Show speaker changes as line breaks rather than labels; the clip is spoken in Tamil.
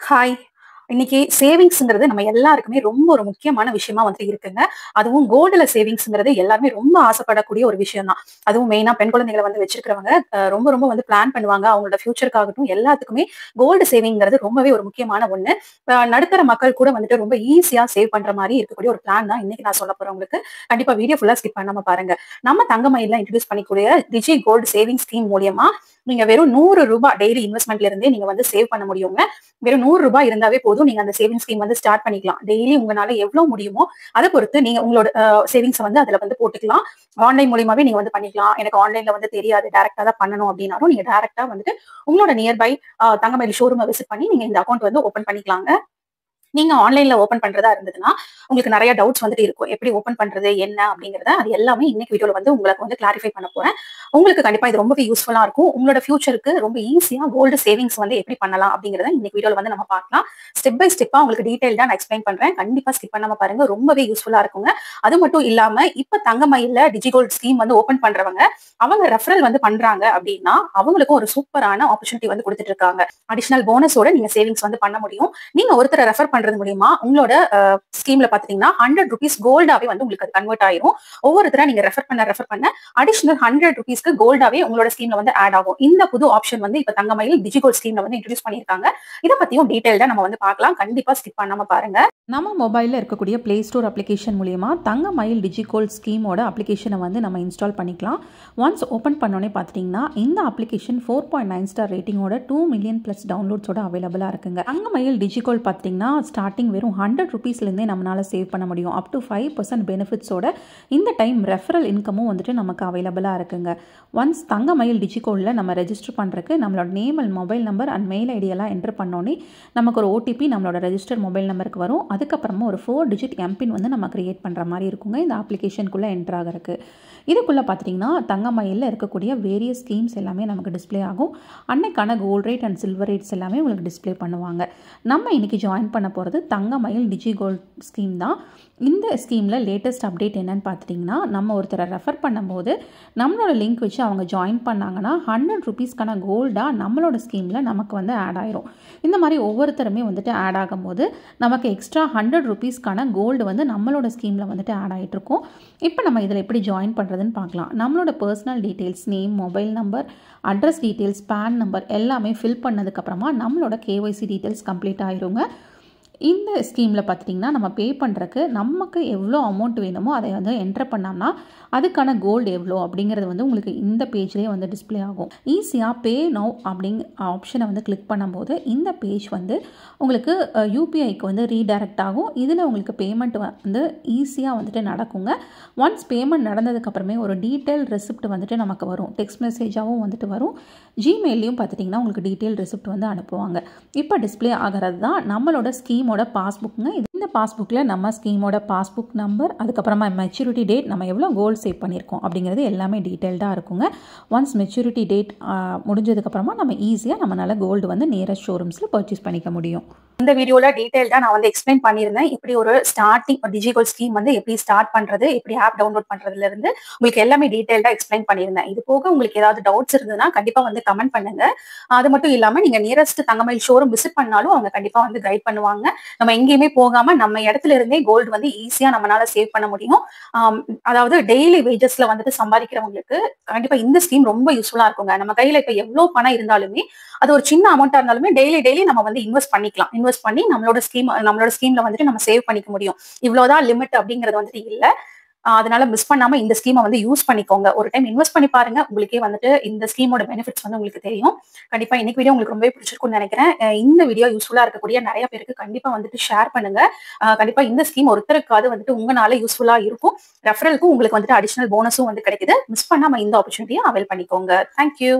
ஹாய். இன்னைக்கு சேவிங்ஸ்ங்கிறது நம்ம எல்லாருக்குமே ரொம்ப ஒரு முக்கியமான விஷயமா வந்து இருக்குங்க. அதுவும் கோல்டுல சேவிங்ஸ்ங்கிறது எல்லாருமே ரொம்ப ஆசைப்படக்கூடிய ஒரு விஷயம் தான். அதுவும் மெயினா பெண் குழந்தைகள வந்து வச்சிருக்கிறவங்க ரொம்ப ரொம்ப வந்து பிளான் பண்ணுவாங்க. அவங்களோட ஃபியூச்சர்க்காகட்டும் எல்லாத்துக்குமே கோல்டு சேவிங்ங்கிறது ரொம்பவே ஒரு முக்கியமான ஒண்ணு. நடுத்தர மக்கள் கூட வந்துட்டு ரொம்ப ஈஸியா சேவ் பண்ற மாரி இருக்கக்கூடிய ஒரு பிளான் தான் இன்னைக்கு நான் சொல்லப் போறேன் உங்களுக்கு. கண்டிப்பா வீடியோ ஃபுல்லா ஸ்கிப் பண்ணாம பாருங்க. நம்ம தங்கமயில்ல இன்ட்ரோடியூஸ் பண்ணிக்கூடிய டிஜி கோல்டு சேவிங்ஸ் ஸ்கீம் மூலியமா நீங்க வெறும் ரூ. 100 டெய்லி இன்வெஸ்ட்மென்ட்ல இருந்தே நீங்க வந்து சேவ் பண்ண முடியுங்க. வெறும் ரூ. 100 இருந்தாவே போதும். நீங்க அந்த சேவிங்ஸ் ஸ்கீம் வந்து ஸ்டார்ட் பண்ணிக்கலாம். டெய்லி உங்கனால எவ்வளவு முடியுமோ, அத பொறுத்து நீங்க உங்களோட சேவிங்ஸ வந்து அதுல வந்து போட்டுக்கலாம். ஆன்லைன் மூலியமாவே நீங்க வந்து பண்ணிக்கலாம். எனக்கு ஆன்லைன்ல வந்து தெரியாது. டைரக்ட்டா தான் பண்ணணும் அப்டின்னாலும், நீங்க டைரக்ட்டா வந்துட்டு உங்களோட நியர்பை தங்கமயில் ஷோரூம விசிட் பண்ணி நீங்க இந்த அக்கவுண்ட் வந்து ஓப்பன் பண்ணிக்கலாங்க. நீங்க ஆன்லைன்ல ஓப்பன் பண்றதா இருந்ததுன்னா, உங்களுக்கு நெறைய டவுட்ஸ் வந்துட்டு இருக்கும். எப்படி ஓப்பன் பண்றது? என்ன? அப்படிங்கிறத அது எல்லாமே இன்னைக்கு வீடியோல வந்து உங்களுக்கு வந்து கிளாரிஃபை பண்ண போறேன். உங்களுக்கு கண்டிப்பா இது ரொம்பவே யூஸ்ஃபுல்லா இருக்கும். உங்களோட ஃபியூச்சருக்கு ரொம்ப ஈஸியா கோல்டு சேவிங்ஸ் வந்து எப்படி பண்ணலாம்? அப்படிங்கிறத இன்னைக்கு வீடியோல வந்து நம்ம பார்க்கலாம். ஸ்டெப் பை ஸ்டெப்பா உங்களுக்கு டீடைல்டா நான் எக்ஸ்பிளைன் பண்றேன். கண்டிப்பா ஸ்கிப் பண்ணாம பாருங்க. ரொம்பவே யூஸ்ஃபுல்லா இருக்குங்க. அது மட்டும் இல்லாம, இப்ப தங்கமயில்ல டிஜிகோல்ட் ஸ்கீம் வந்து ஓப்பன் பண்றவங்க, அவங்க ரெஃபரல் வந்து பண்றாங்க அப்படின்னா, அவங்களுக்கும் ஒரு சூப்பரான ஆப்பர்ச்சுனிட்டி வந்து குடுத்துட்டு இருக்காங்க. அடிஷனல் போனஸோட நீங்க சேவிங்ஸ் வந்து பண்ண முடியும். நீங்க ஒருத்தர ரெஃபர் பண்றது மூலியமா உங்களோட ஸ்கீம்ல பாத்தீங்கன்னா ₹100 கோல்டாவே வந்து உங்களுக்கு அது கன்வெர்ட் ஆயிரும். ஒவ்வொருத்தரா நீங்க ரெஃபர் பண்ண அடிஷனல் ₹100 கோல்டாவே உங்களோட ஸ்கீம்ல வந்து ஆட் ஆகும். இந்த புது ஆப்ஷன் வந்து இப்ப தங்கமயில் டிஜிகோல்ட் ஸ்கீம்ல வந்து இன்ட்ரோடியூஸ் பண்ணியிருக்காங்க. இத பத்தியும் டீடைல்டா நம்ம வந்து பார்க்கலாம். கண்டிப்பா ஸ்கிப் பண்ணாம பாருங்க.
நம்ம மொபைலில் இருக்கக்கூடிய ப்ளே ஸ்டோர் அப்ளிகேஷன் மூலிமா தங்கமயில் டிஜிகோல்ட் ஸ்கீமோட அப்ளிகேஷனை வந்து நம்ம இன்ஸ்டால் பண்ணிக்கலாம். ஒன்ஸ் ஓப்பன் பண்ணோன்னே பார்த்துட்டிங்கன்னா இந்த அப்ளிகேஷன் 4.9 ஸ்டார் ரேட்டிங்கோட 2 மில்லியன் ப்ளஸ் டவுன்லோட்ஸோட அவைலபிளாக இருக்குங்க. தங்கமயில் டிஜிகோல்ட் பார்த்திங்கன்னா ஸ்டார்டிங் வெறும் ₹100 நம்மளால் சேவ் பண்ண முடியும். அப் டு 5% பெனிஃபிட்ஸோட இந்த டைம் ரெஃபரல் இன்கமும் வந்துட்டு நமக்கு அவைலபிளாக இருக்குங்க. ஒன்ஸ் தங்கமயில் டிஜிகோல்டில் நம்ம ரெஜிஸ்டர் பண்ணுறதுக்கு நம்மளோட name and mobile number and mail ஐடியெல்லாம் என்டர் பண்ணோன்னே நமக்கு ஒரு ஓடிபி நம்மளோட ரெஜிஸ்டர் மொபைல் நம்பருக்கு வரும். அதுக்கப்புறமா ஒரு 4 டிஜிட் எம்பின் வந்து நம்ம கிரியேட் பண்ணுற மாதிரி இருக்குங்க இந்த அப்ளிகேஷனுக்குள்ளே என்டர் ஆகிறதுக்கு. இதுக்குள்ளே பார்த்தீங்கன்னா தங்கமயிலில் இருக்கக்கூடிய வேரியஸ் ஸ்கீம்ஸ் எல்லாமே நமக்கு டிஸ்பிளே ஆகும். அன்னைக்கான gold rate and silver rates எல்லாமே உங்களுக்கு டிஸ்பிளே பண்ணுவாங்க. நம்ம இன்றைக்கி ஜாயின் பண்ண போகிறது தங்கமயில் டிஜி கோல்ட் ஸ்கீம் தான். இந்த ஸ்கீமில் லேட்டஸ்ட் அப்டேட் என்னன்னு பார்த்துட்டிங்கன்னா, நம்ம ஒருத்தரை ரெஃபர் பண்ணும்போது நம்மளோட லிங்க் வச்சு அவங்க ஜாயின் பண்ணாங்கன்னா ₹100 கோல்டாக நம்மளோட ஸ்கீமில் நமக்கு வந்து ஆட் ஆயிரும். இந்த மாதிரி ஒவ்வொருத்தருமே வந்துட்டு ஆட் ஆகும்போது நமக்கு எக்ஸ்ட்ரா ₹100 கோல்டு வந்து நம்மளோட ஸ்கீமில் வந்துட்டு ஆட் ஆகிட்டு இருக்கும். இப்போ நம்ம இதில் எப்படி ஜாயின் பண்ணுறதுன்னு பார்க்கலாம். நம்மளோட personal details, name, mobile number, address details, PAN number எல்லாமே ஃபில் பண்ணதுக்கப்புறமா நம்மளோட கேஒய்சி டீட்டெயில்ஸ் கம்ப்ளீட் ஆயிருங்க. இந்த ஸ்கீமில் பார்த்துட்டிங்கன்னா நம்ம பே பண்ணுறக்கு நமக்கு எவ்வளோ அமௌண்ட் வேணுமோ அதை வந்து என்டர் பண்ணோம்னா அதுக்கான கோல்டு எவ்வளோ அப்படிங்கிறது வந்து உங்களுக்கு இந்த பேஜ்லேயே வந்து டிஸ்பிளே ஆகும். ஈஸியாக பே நவ் அப்படிங்கிற ஆப்ஷனை வந்து கிளிக் பண்ணும்போது இந்த பேஜ் வந்து உங்களுக்கு யூபிஐக்கு வந்து ரீடைரக்ட் ஆகும். இதில் உங்களுக்கு பேமெண்ட் வந்து ஈஸியாக வந்துட்டு நடக்குங்க. ஒன்ஸ் பேமெண்ட் நடந்ததுக்கப்புறமே ஒரு டீட்டெயில் ரெசிப்ட் வந்துட்டு நமக்கு வரும். டெக்ஸ்ட் மெசேஜாகவும் வந்துட்டு வரும். ஜிமெயிலையும் பார்த்துட்டிங்கன்னா உங்களுக்கு டீட்டெயில் ரெசிப்ட் வந்து அனுப்புவாங்க. இப்போ டிஸ்பிளே ஆகிறது தான் நம்மளோட ஸ்கீமோட பாஸ்புக்குங்க. இந்த பாஸ்புக்கில் நம்ம ஸ்கீமோட பாஸ்புக் நம்பர், அதுக்கப்புறமா மெச்சூரிட்டி டேட், நம்ம எவ்வளோ கோல்டு சேவ் பண்ணியிருக்கோம் அப்படிங்கிறது எல்லாமே டீட்டெயில்டாக இருக்குங்க. ஒன்ஸ் மெச்சூரிட்டி டேட் முடிஞ்சதுக்கப்புறமா நம்ம ஈஸியாக நம்மளால் கோல்டு வந்து நியரஸ்ட் ஷோரூம்ஸில் பர்ச்சேஸ் பண்ணிக்க முடியும்.
இந்த வீடியோல டீடைல்டா நான் வந்து எக்ஸ்பிளைன் பண்ணியிருந்தேன். இப்படி ஒரு ஸ்டார்டிங் டிஜிகோல்ட் ஸ்கீம் வந்து எப்படி ஸ்டார்ட் பண்றது, எப்படி ஆப் டவுன்லோட் பண்றதுல இருந்து உங்களுக்கு எல்லாமே டீடைல்டா எக்ஸ்பிளைன் பண்ணியிருந்தேன். இது போக உங்களுக்கு ஏதாவது டவுட்ஸ் இருந்ததுன்னா கண்டிப்பா வந்து கமெண்ட் பண்ணுங்க. அது மட்டும் இல்லாம நீங்க நியரஸ்ட் தங்கமயில் ஷோரூம் விசிட் பண்ணாலும் அவங்க கண்டிப்பா வந்து கைட் பண்ணுவாங்க. நம்ம எங்கேயுமே போகாம நம்ம இடத்துல இருந்தே கோல்டு வந்து ஈஸியா நம்மளால சேவ் பண்ண முடியும். அதாவது டெய்லி வேஜஸ்ல வந்துட்டு சம்பாதிக்கிறவங்களுக்கு கண்டிப்பா இந்த ஸ்கீம் ரொம்ப யூஸ்ஃபுல்லா இருக்குங்க. நம்ம கையில இப்ப எவ்வளவு பணம் இருந்தாலுமே அது ஒரு சின்ன அமௌண்டா இருந்தாலுமே டெய்லி நம்ம வந்து இன்வெஸ்ட் பண்ணிக்கலாம். இன்வெஸ்ட் பண்ணி நம்மளோட ஸ்கீம்ல வந்துட்டு நம்ம சேவ் பண்ணிக்க முடியும். இவ்வளவுதான் லிமிட் அப்படிங்கிறது வந்துட்டு இல்ல. அதனால மிஸ் பண்ணாம இந்த ஸ்கீமை வந்து யூஸ் பண்ணிக்கோங்க. ஒரு டைம் இன்வெஸ்ட் பண்ணி பாருங்க. உங்களுக்கே வந்துட்டு இந்த ஸ்கீமோட பெனிஃபிட்ஸ் வந்து உங்களுக்கு தெரியும். கண்டிப்பா இன்னைக்கு வீடியோ உங்களுக்கு ரொம்பவே பிடிச்சிருக்கும்னு நினைக்கிறேன். இந்த வீடியோ யூஸ்ஃபுல்லா இருக்கக்கூடிய நிறைய பேருக்கு கண்டிப்பா வந்துட்டு ஷேர் பண்ணுங்க. கண்டிப்பா இந்த ஸ்கீம் ஒருத்தருக்காவது வந்துட்டு உங்களால யூஸ்ஃபுல்லா இருக்கும். ரெஃபரலுக்கும் உங்களுக்கு வந்துட்டு அடிஷனல் போனஸும் வந்து கிடைக்குது. மிஸ் பண்ணாம இந்த ஆப்பர்ச்சுனிட்டியை அவைல் பண்ணிக்கோங்க. தேங்க்யூ.